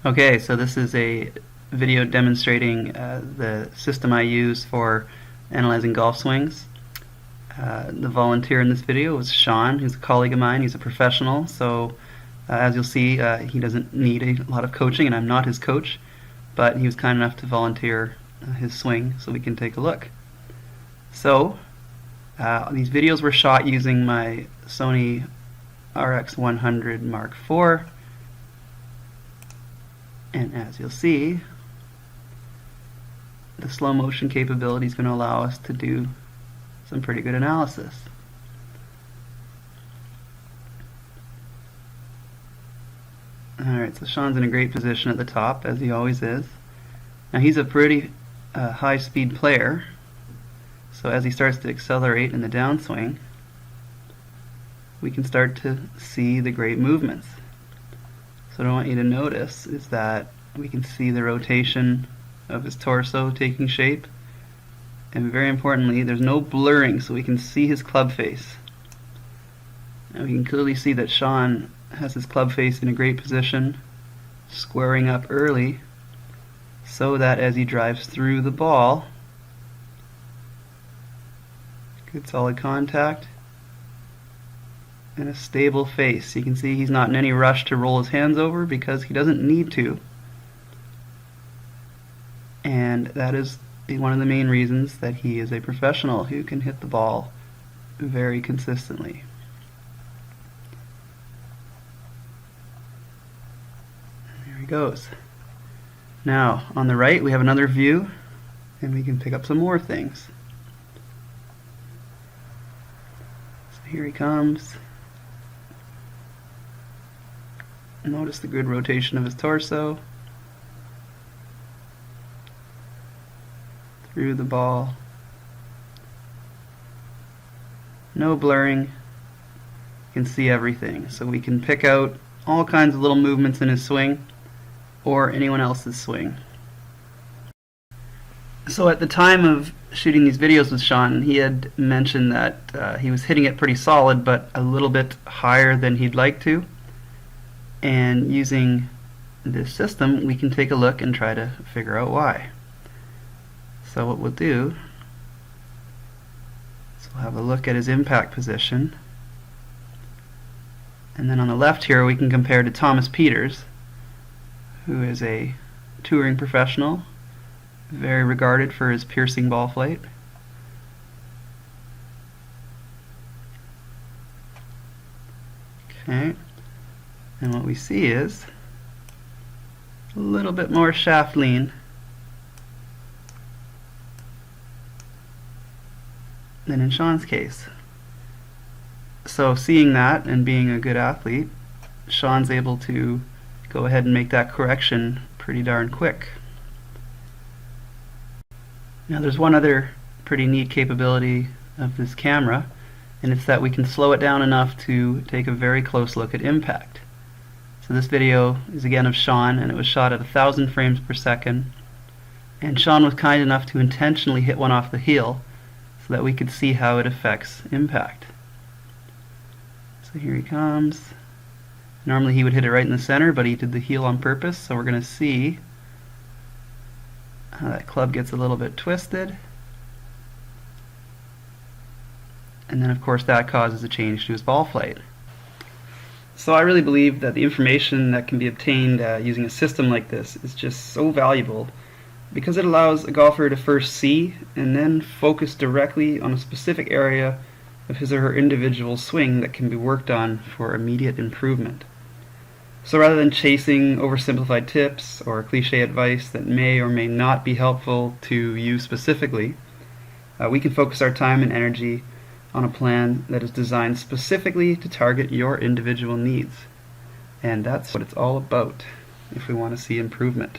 Okay, so this is a video demonstrating the system I use for analyzing golf swings. The volunteer in this video was Sean, who's a colleague of mine. He's a professional, so as you'll see, he doesn't need a lot of coaching, and I'm not his coach, but he was kind enough to volunteer his swing so we can take a look. So, these videos were shot using my Sony RX100 Mark IV, and as you'll see, the slow motion capability is going to allow us to do some pretty good analysis. Alright, so Sean's in a great position at the top, as he always is. Now he's a pretty high speed player, so as he starts to accelerate in the downswing, we can start to see the great movements. So what I want you to notice is that we can see the rotation of his torso taking shape, and very importantly, there's no blurring, so we can see his club face. And we can clearly see that Sean has his club face in a great position, squaring up early, so that as he drives through the ball, good solid contact, and a stable face. You can see he's not in any rush to roll his hands over because he doesn't need to. And that is one of the main reasons that he is a professional who can hit the ball very consistently. There he goes. Now, on the right we have another view, and we can pick up some more things. So here he comes. Notice the good rotation of his torso through the ball. No blurring. You can see everything. So we can pick out all kinds of little movements in his swing or anyone else's swing. So at the time of shooting these videos with Sean, he had mentioned that he was hitting it pretty solid, but a little bit higher than he'd like to. And using this system, we can take a look and try to figure out why. So what we'll do is we'll have a look at his impact position, and then on the left here we can compare to Thomas Peters, who is a touring professional, very regarded for his piercing ball flight. Okay. And what we see is a little bit more shaft lean than in Sean's case. So seeing that and being a good athlete, Sean's able to go ahead and make that correction pretty darn quick. Now there's one other pretty neat capability of this camera, and it's that we can slow it down enough to take a very close look at impact. So this video is again of Sean, and it was shot at 1,000 frames per second. And Sean was kind enough to intentionally hit one off the heel so that we could see how it affects impact. So here he comes. Normally he would hit it right in the center, but he did the heel on purpose, so we're going to see how that club gets a little bit twisted. And then of course that causes a change to his ball flight. So I really believe that the information that can be obtained using a system like this is just so valuable, because it allows a golfer to first see and then focus directly on a specific area of his or her individual swing that can be worked on for immediate improvement. So rather than chasing oversimplified tips or cliche advice that may or may not be helpful to you specifically, we can focus our time and energy on a plan that is designed specifically to target your individual needs. And that's what it's all about if we want to see improvement.